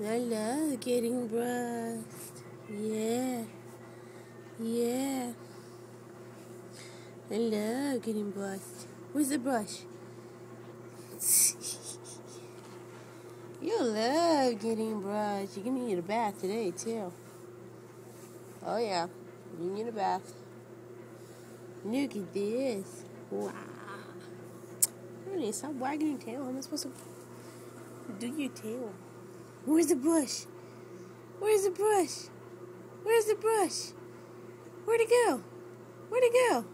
I love getting brushed. Yeah. Yeah. I love getting brushed. Where's the brush? You love getting brushed. You're gonna need a bath today, too. Oh, yeah. You need a bath. Look at this. Wow. Honey, stop wagging your tail. How am I supposed to do your tail? Where's the brush? Where's the brush? Where's the brush? Where'd it go? Where'd it go?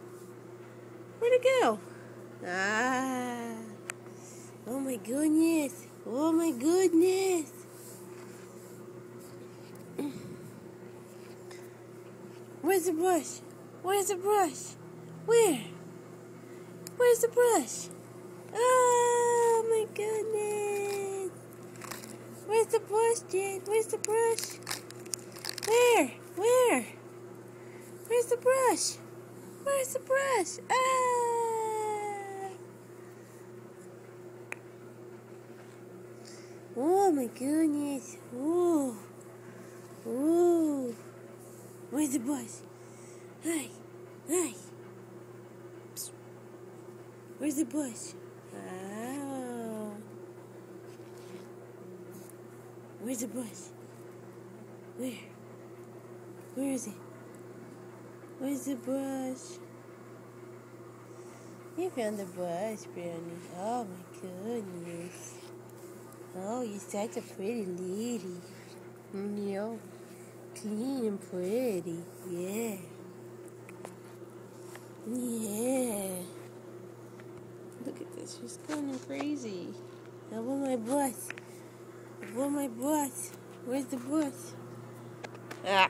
Where'd it go? Ah. Oh my goodness. Oh my goodness. Where's the brush? Where's the brush? Where? Where's the brush? Oh my goodness. Where's the brush, Jen? Where's the brush? Where? Where? Where's the brush? Where's the brush? Ah! Oh my goodness. Ooh. Ooh. Where's the brush? Hey. Hey. Psst. Where's the brush? Oh. Where's the brush? Where? Where is it? Where's the brush? You found the brush, Brownie. Oh my goodness. Oh, you're such a pretty lady. You know, clean and pretty. Yeah. Yeah. Look at this. She's going crazy. I want my brush. I want my brush. Where's the brush? Ah.